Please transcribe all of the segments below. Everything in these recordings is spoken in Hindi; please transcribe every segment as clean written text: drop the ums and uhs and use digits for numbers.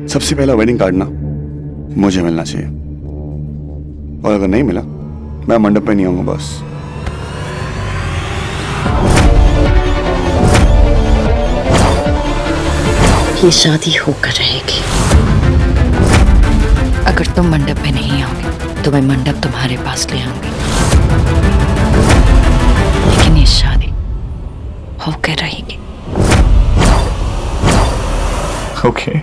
सबसे पहला वेडिंग कार्ड ना मुझे मिलना चाहिए, और अगर नहीं मिला मैं मंडप पे नहीं आऊंगा बस। ये शादी होकर रहेगी। अगर तुम मंडप पे नहीं आओगे तो मैं मंडप तुम्हारे पास ले आऊंगी, लेकिन ये शादी होकर रहेगी। ओके।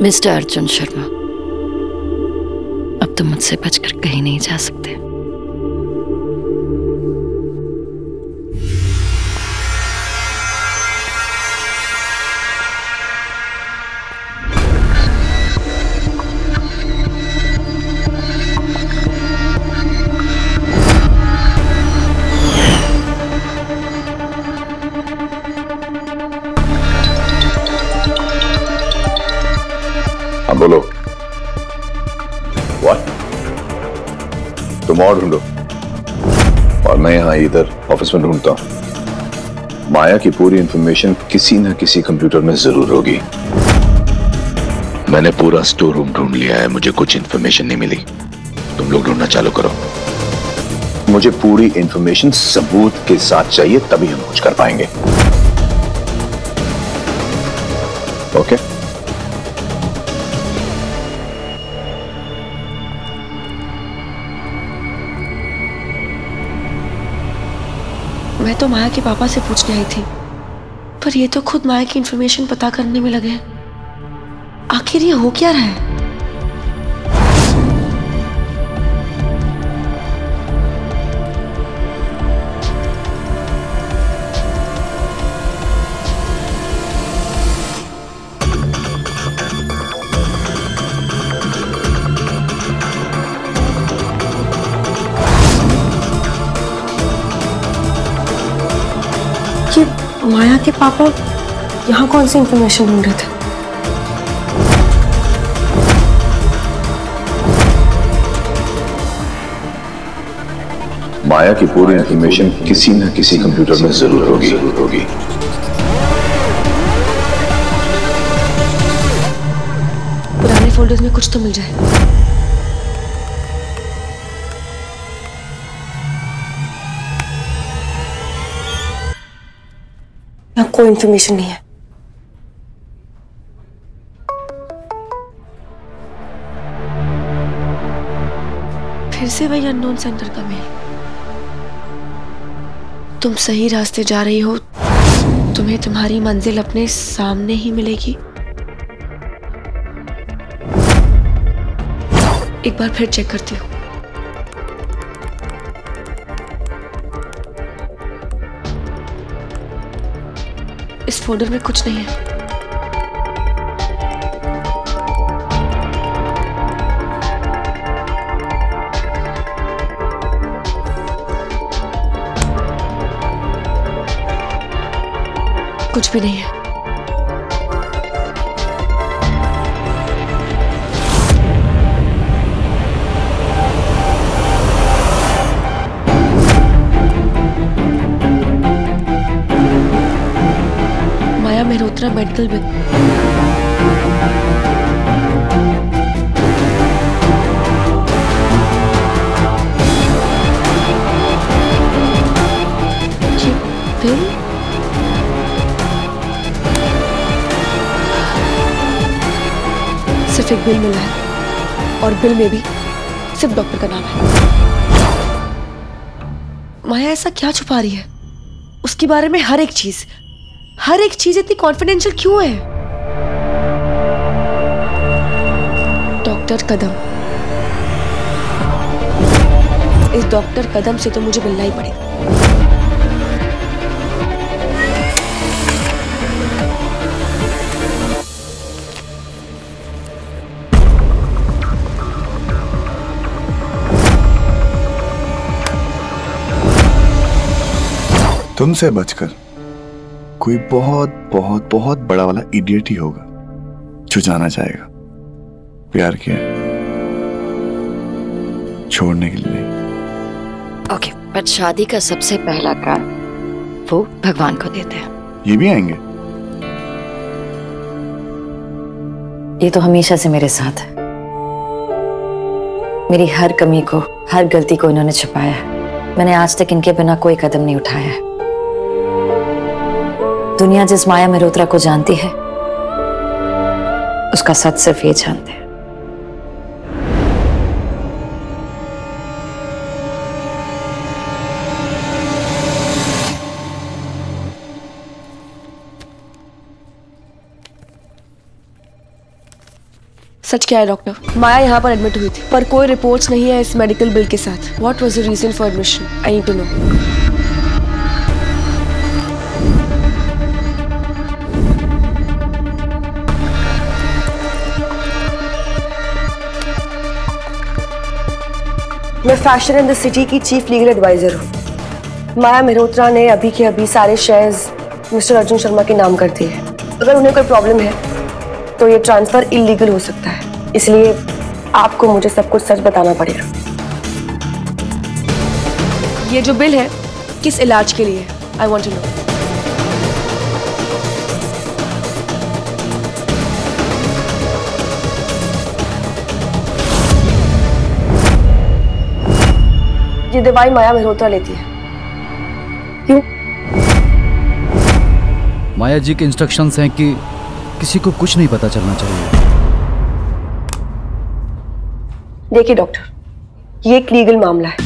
मिस्टर अर्जुन शर्मा, अब तुम मुझसे बचकर कहीं नहीं जा सकते। बोलो। What? तुम और ढूंढो और मैं यहाँ इधर ऑफिस में ढूंढता हूँ। माया की पूरी इंफॉर्मेशन किसी न किसी कंप्यूटर में जरूर होगी। मैंने पूरा स्टोर रूम ढूंढ लिया है, मुझे कुछ इंफॉर्मेशन नहीं मिली। तुम लोग ढूंढना चालू करो। मुझे पूरी इंफॉर्मेशन सबूत के साथ चाहिए, तभी हम कुछ कर पाएंगे। ओके? मैं तो माया के पापा से पूछने आई थी, पर ये तो खुद माया की इंफॉर्मेशन पता करने में लगे हैं। आखिर ये हो क्या रहा है? माया के पापा यहाँ कौन सी इंफॉर्मेशन ढूंढ रहे थे? माया की पूरी इंफॉर्मेशन किसी न किसी कंप्यूटर में जरूर होगी। पुराने फोल्डर्स में कुछ तो मिल जाए। यहाँ कोई इंफॉर्मेशन नहीं है। फिर से वही अननोन सेंटर का मेल। तुम सही रास्ते जा रही हो, तुम्हें तुम्हारी मंजिल अपने सामने ही मिलेगी। एक बार फिर चेक करती हूँ। इस फोल्डर में कुछ नहीं है। कुछ भी नहीं है। माया मेहरोत्रा मेडिकल बिल। ये बिल? सिर्फ एक बिल मिला है और बिल में भी सिर्फ डॉक्टर का नाम है। माया ऐसा क्या छुपा रही है? उसके बारे में हर एक चीज इतनी कॉन्फिडेंशियल क्यों है? डॉक्टर कदम, इस डॉक्टर कदम से तो मुझे मिलना ही पड़ेगा। तुमसे बचकर कोई बहुत बहुत बहुत बड़ा वाला इडियट ही होगा जो जाना चाहेगा प्यार किया, छोड़ने के लिए नहीं। ओके, पर शादी का सबसे पहला कार्ड वो भगवान को देते हैं। ये भी आएंगे? ये तो हमेशा से मेरे साथ है। मेरी हर कमी को, हर गलती को इन्होंने छुपाया है। मैंने आज तक इनके बिना कोई कदम नहीं उठाया है। दुनिया जिस माया मेहरोत्रा को जानती है, उसका सच सिर्फ ये जानते हैं। सच क्या है डॉक्टर? माया यहाँ पर एडमिट हुई थी, पर कोई रिपोर्ट्स नहीं है इस मेडिकल बिल के साथ। What was the reason for admission? I need to know. मैं फैशन इन द सिटी की चीफ लीगल एडवाइजर हूँ। माया मेहरोत्रा ने अभी के अभी सारे शेयर्स मिस्टर अर्जुन शर्मा के नाम कर दिए हैं। अगर उन्हें कोई प्रॉब्लम है तो ये ट्रांसफर इलीगल हो सकता है, इसलिए आपको मुझे सब कुछ सच बताना पड़ेगा। ये जो बिल है किस इलाज के लिए है? I want to know. ये दवाई माया मेहरोत्रा लेती है। क्यों? माया जी के इंस्ट्रक्शंस हैं कि किसी को कुछ नहीं पता चलना चाहिए। देखिए डॉक्टर, ये एक लीगल मामला है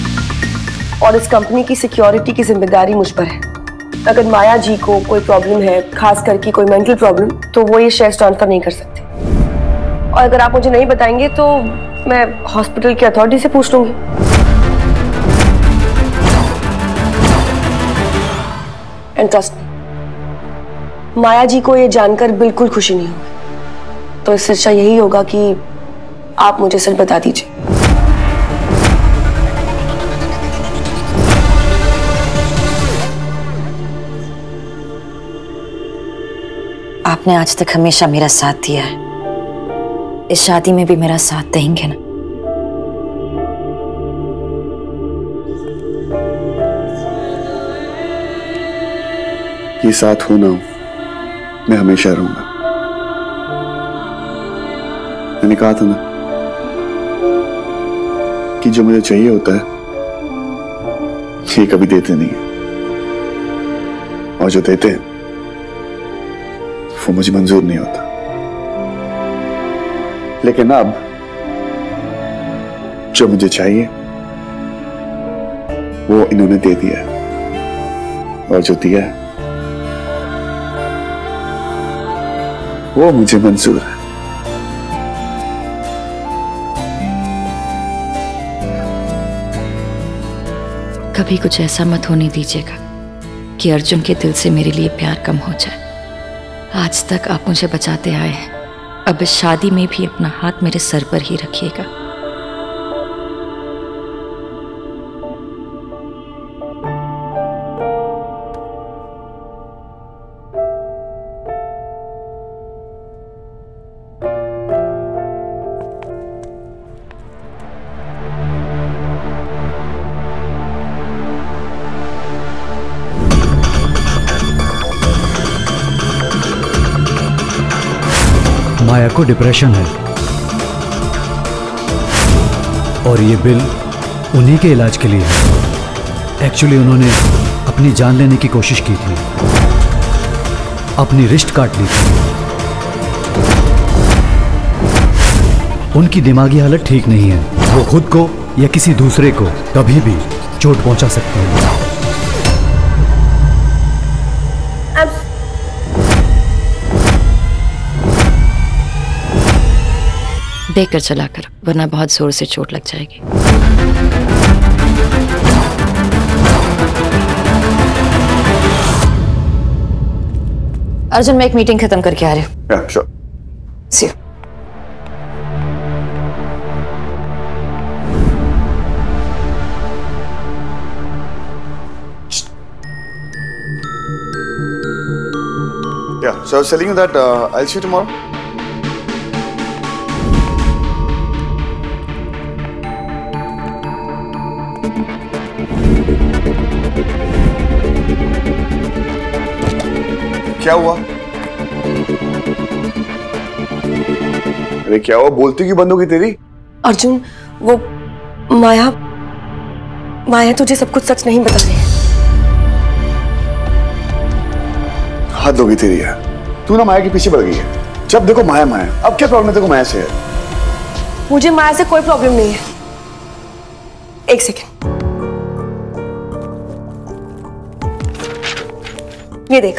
और इस कंपनी की सिक्योरिटी की जिम्मेदारी मुझ पर है। अगर माया जी को कोई प्रॉब्लम है, खास करके कोई मेंटल प्रॉब्लम, तो वो ये शेयर्स ट्रांसफर नहीं कर सकती। और अगर आप मुझे नहीं बताएंगे तो मैं हॉस्पिटल की अथॉरिटी से पूछ लूंगी। एंड ट्रस्ट मी, माया जी को ये जानकर बिल्कुल खुशी नहीं होगी, तो इससे अच्छा यही होगा कि आप मुझे सच बता दीजिए। आपने आज तक हमेशा मेरा साथ दिया है, इस शादी में भी मेरा साथ देंगे ना? ये साथ हो ना हो, मैं हमेशा रहूंगा। मैंने कहा था ना कि जो मुझे चाहिए होता है ये कभी देते नहीं है, और जो देते हैं वो मुझे मंजूर नहीं होता। लेकिन अब जो मुझे चाहिए वो इन्होंने दे दिया है, और जो दिया है वो मुझे मंजूर है। कभी कुछ ऐसा मत होने दीजिएगा कि अर्जुन के दिल से मेरे लिए प्यार कम हो जाए। आज तक आप मुझे बचाते आए हैं, अब इस शादी में भी अपना हाथ मेरे सर पर ही रखिएगा। माया को डिप्रेशन है और ये बिल उन्हीं के इलाज के लिए है। एक्चुअली उन्होंने अपनी जान लेने की कोशिश की थी, अपनी रिस्ट काट ली थी। उनकी दिमागी हालत ठीक नहीं है, वो खुद को या किसी दूसरे को कभी भी चोट पहुंचा सकते हैं। देखकर चला कर, वरना बहुत जोर से चोट लग जाएगी। अर्जुन, मैं एक मीटिंग खत्म करके आ रही हूँ। Yeah, sure. See you. Yeah, so I was telling you that I'll see you tomorrow. क्या हुआ? अरे क्या हुआ? बोलती क्यों बंद होगी तेरी? अर्जुन, वो माया तुझे सब कुछ सच नहीं बता रही है। हद होगी तेरी यार, तू ना माया के पीछे पड़ गई है। जब देखो माया माया, अब क्या प्रॉब्लम है तेरे को माया से? है मुझे माया से कोई प्रॉब्लम नहीं है। एक सेकेंड, ये देख,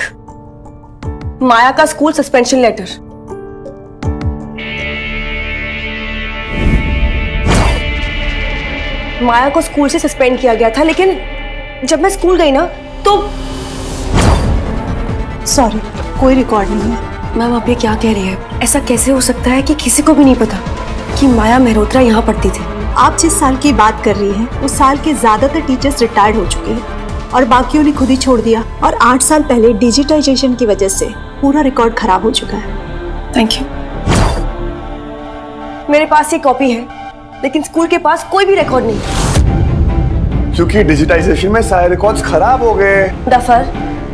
माया का स्कूल सस्पेंशन लेटर। माया को स्कूल से सस्पेंड किया गया था, लेकिन जब मैं स्कूल गई ना तो सॉरी, कोई रिकॉर्ड नहीं है। मैम आप ये क्या कह रही है? ऐसा कैसे हो सकता है कि किसी को भी नहीं पता कि माया मेहरोत्रा यहाँ पढ़ती थी? आप जिस साल की बात कर रही हैं, उस साल के ज्यादातर टीचर्स रिटायर्ड हो चुके हैं और बाकियों ने खुद ही छोड़ दिया। और 8 साल पहले डिजिटाइजेशन की वजह से पूरा रिकॉर्ड खराब हो चुका है। Thank you. मेरे पास ये कॉपी है, लेकिन स्कूल के पास कोई भी रिकॉर्ड नहीं। क्योंकि डिजिटाइजेशन में सारे रिकॉर्ड्स खराब हो गए। डफर,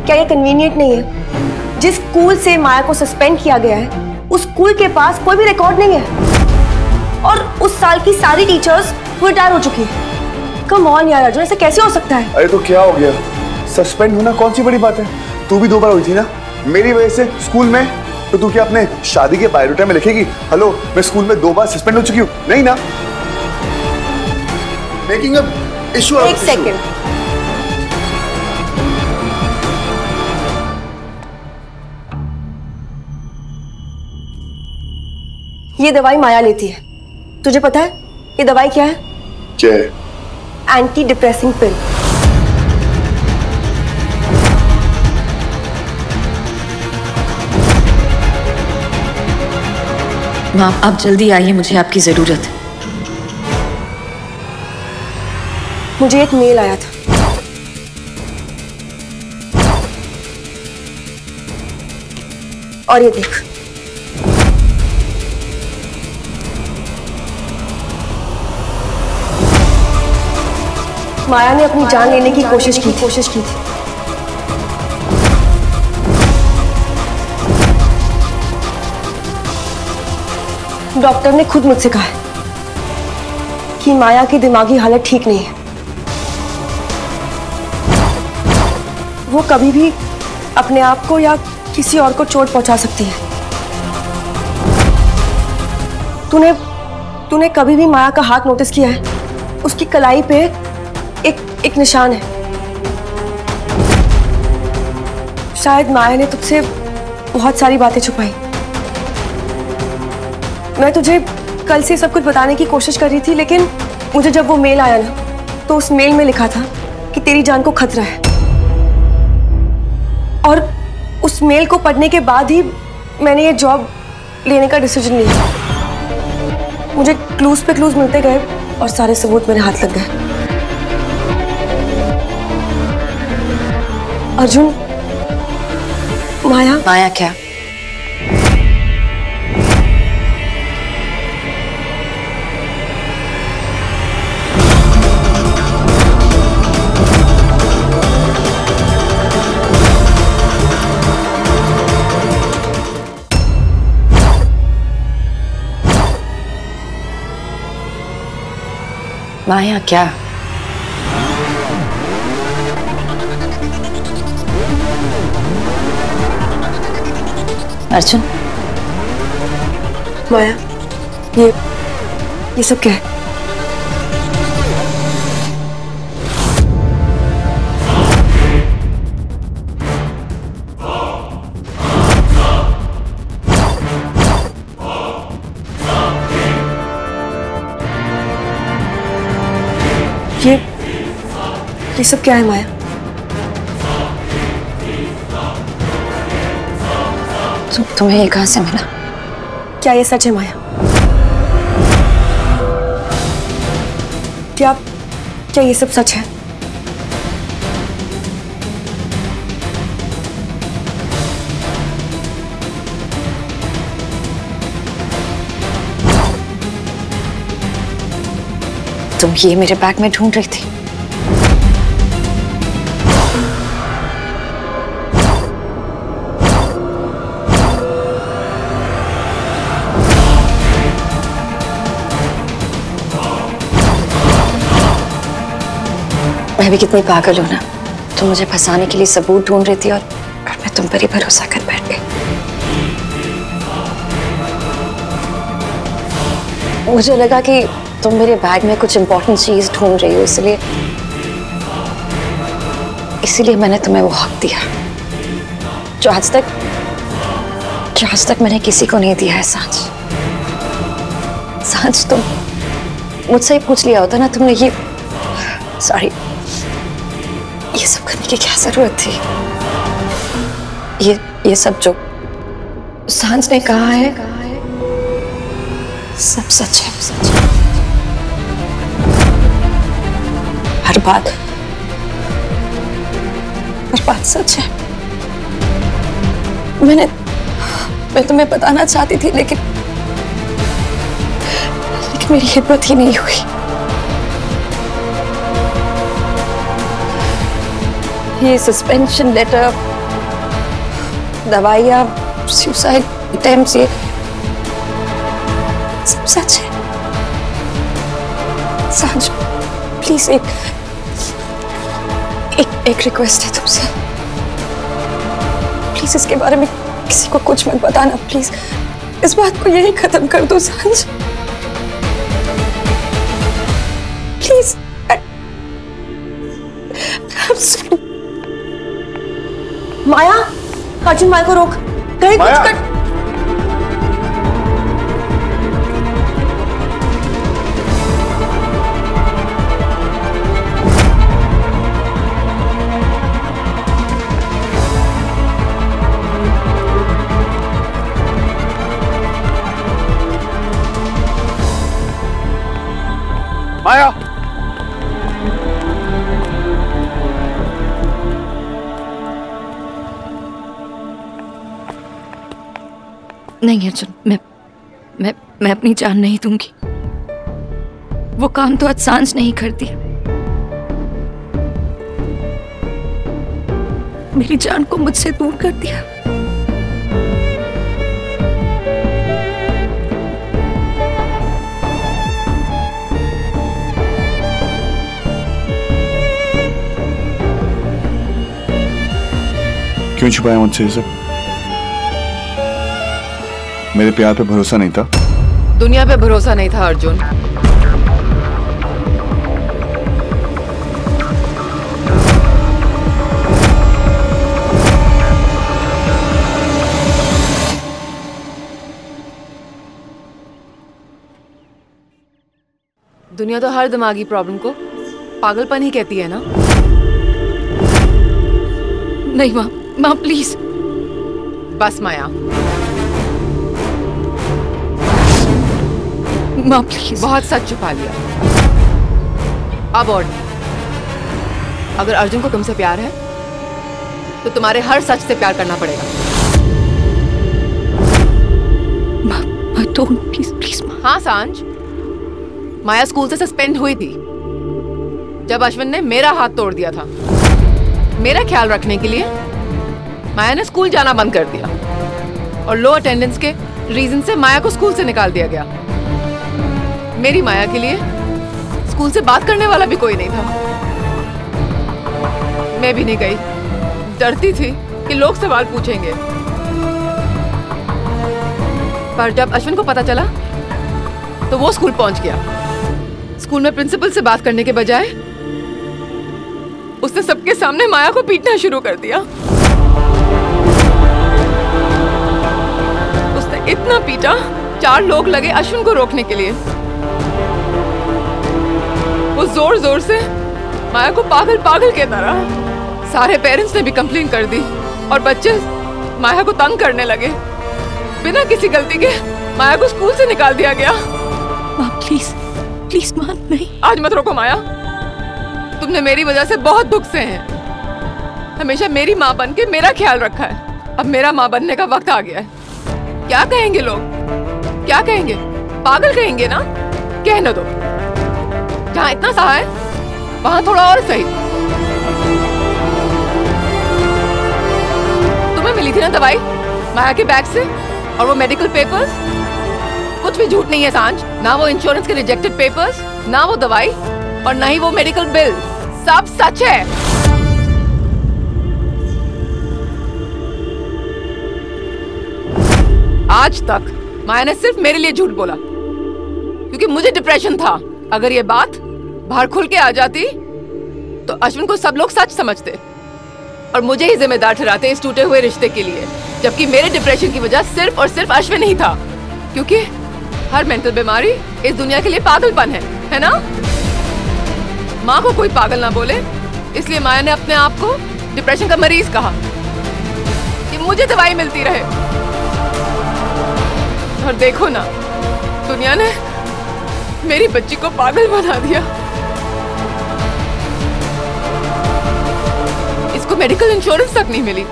क्या ये कन्वीनियंट नहीं है? जिस स्कूल से माया को सस्पेंड किया गया है, उस स्कूल के पास कोई भी रिकॉर्ड नहीं है और उस साल की सारी टीचर्स रिटायर हो चुकी है। कम ऑन यार अर्जुन, ऐसे कैसे हो सकता है? अरे तो क्या हो गया? सस्पेंड होना कौन सी बड़ी बात है? तू भी 2 बार हुई थी ना मेरी वजह से स्कूल में। तो तू क्या अपने शादी के बायोडाटा में लिखेगी, हेलो मैं स्कूल में 2 बार सस्पेंड हो चुकी हूँ? नहीं ना। Making a issue. एक सेकेंड, ये दवाई माया लेती है। तुझे पता है ये दवाई क्या है? क्या है? एंटी डिप्रेसिंग पिल। मैम आप जल्दी आइए, मुझे आपकी जरूरत है। मुझे एक मेल आया था। और ये देख, माया ने अपनी जान लेने की कोशिश की थी। डॉक्टर ने खुद मुझसे कहा है कि माया की दिमागी हालत ठीक नहीं है। वो कभी भी अपने आप को या किसी और को चोट पहुंचा सकती है। तूने कभी भी माया का हाथ नोटिस किया है? उसकी कलाई पे एक निशान है। शायद माया ने तुझसे बहुत सारी बातें छुपाई। मैं तुझे कल से सब कुछ बताने की कोशिश कर रही थी, लेकिन मुझे जब वो मेल आया ना, तो उस मेल में लिखा था कि तेरी जान को खतरा है। और उस मेल को पढ़ने के बाद ही मैंने ये जॉब लेने का डिसीजन लिया। मुझे क्लूज पे क्लूज मिलते गए और सारे सबूत मेरे हाथ लग गए। अर्जुन, माया क्या? माया क्या? अर्जुन, माया, ये सब क्या है? ये सब क्या है माया? तुम्हें ये कहां से मिला? क्या ये सच है माया? क्या ये सब सच है? तुम ये मेरे बैग में ढूंढ रही थी? मैं भी कितनी पागल हूं ना, तुम मुझे फंसाने के लिए सबूत ढूंढ रही थी और मैं तुम पर ही भरोसा कर बैठ गई। मुझे लगा कि तुम मेरे बैग में कुछ इंपॉर्टेंट चीज ढूंढ रही हो, इसीलिए मैंने तुम्हें वो हक दिया जो आज तक मैंने किसी को नहीं दिया है। सांझ तुम मुझसे ही पूछ लिया होता ना तुमने ये सब करने की क्या जरूरत थी। ये सब जो सांझ ने कहा है सब सच है। हर बात सच है। मैं तुम्हें बताना चाहती थी लेकिन मेरी हिम्मत ही नहीं हुई। ये सस्पेंशन लेटर, दवाइयाँ, सुसाइड अटेम्प्ट्स, ये सब सच है। सांझ प्लीज एक रिक्वेस्ट है तुमसे, प्लीज इसके बारे में किसी को कुछ मत बताना। प्लीज इस बात को यही खत्म कर दो सांझ, प्लीज। माया, अर्जुन माया को रोक, कहीं कुछ कर। माया, नहीं अर्जुन, मैं अपनी जान नहीं दूंगी। वो काम तो आज सांझ नहीं करती, मेरी जान को मुझसे दूर कर दिया। क्यों छुपाया मुझसे ये सब? मेरे प्यार पे भरोसा नहीं था? दुनिया पे भरोसा नहीं था अर्जुन। दुनिया तो हर दिमागी प्रॉब्लम को पागलपन ही कहती है ना। नहीं माँ प्लीज। बस माया, माँ प्लीज। बहुत सच छुपा लिया, अब और नहीं। अगर अर्जुन को तुमसे प्यार है तो तुम्हारे हर सच से प्यार करना पड़ेगा। माँ प्लीज माँ। हाँ सांझ, माया स्कूल से सस्पेंड हुई थी जब अश्विन ने मेरा हाथ तोड़ दिया था। मेरा ख्याल रखने के लिए माया ने स्कूल जाना बंद कर दिया और लो अटेंडेंस के रीजन से माया को स्कूल से निकाल दिया गया। मेरी माया के लिए स्कूल से बात करने वाला भी कोई नहीं था। मैं भी नहीं गई, डरती थी कि लोग सवाल पूछेंगे। पर जब अश्विन को पता चला तो वो स्कूल पहुंच गया। स्कूल में प्रिंसिपल से बात करने के बजाय उसने सबके सामने माया को पीटना शुरू कर दिया। उसने इतना पीटा, 4 लोग लगे अश्विन को रोकने के लिए। वो जोर जोर से माया को पागल कहता रहा। सारे पेरेंट्स ने भी कंप्लेन कर दी और बच्चे माया को तंग करने लगे। बिना किसी गलती के माया को स्कूल से निकाल दिया गया। माँ प्लीज माँ नहीं। आज मत रोको माया, तुमने मेरी वजह से बहुत दुख से हैं। हमेशा मेरी माँ बन के मेरा ख्याल रखा है, अब मेरा माँ बनने का वक्त आ गया है। क्या कहेंगे लोग, क्या कहेंगे? पागल कहेंगे ना? कहने दो। जहाँ इतना सहा है वहां थोड़ा और सही। तुम्हें मिली थी ना दवाई माया के बैग से, और वो मेडिकल पेपर्स? कुछ भी झूठ नहीं है सांझ। ना वो इंश्योरेंस के रिजेक्टेड पेपर्स, ना वो दवाई, और ना ही वो मेडिकल बिल। सब सच है। आज तक माया ने सिर्फ मेरे लिए झूठ बोला क्योंकि मुझे डिप्रेशन था। अगर ये बात बाहर खुल के आ जाती तो अश्विन को सब लोग सच समझते और मुझे ही जिम्मेदार ठहराते इस टूटे हुए रिश्ते के लिए, जबकि मेरे डिप्रेशन की वजह सिर्फ और सिर्फ अश्विन ही था। क्योंकि हर मेंटल बीमारी इस दुनिया के लिए पागलपन है ना? माँ को कोई पागल ना बोले, इसलिए माया ने अपने आप को डिप्रेशन का मरीज कहा कि मुझे दवाई मिलती रहे। और देखो ना, दुनिया ने मेरी बच्ची को पागल बना दिया। इसको मेडिकल इंश्योरेंस तक नहीं मिली।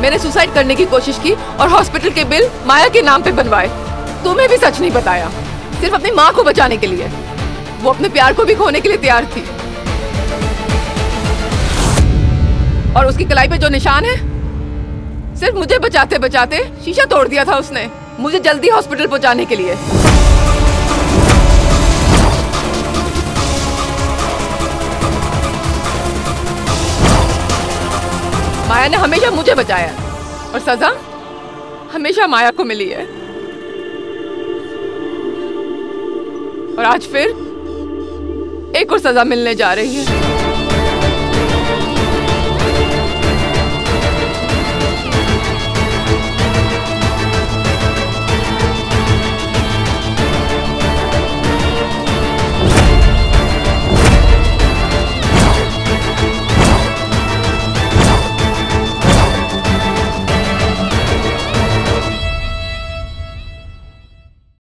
मैंने सुसाइड करने की कोशिश की और हॉस्पिटल के बिल माया के नाम पे बनवाए। तुम्हें भी सच नहीं बताया, सिर्फ अपनी माँ को बचाने के लिए। वो अपने प्यार को भी खोने के लिए तैयार थी। और उसकी कलाई पे जो निशान है, सिर्फ मुझे बचाते बचाते शीशा तोड़ दिया था उसने, मुझे जल्दी हॉस्पिटल पहुंचाने के लिए। माया ने हमेशा मुझे बचाया और सजा हमेशा माया को मिली है। और आज फिर एक और सजा मिलने जा रही है।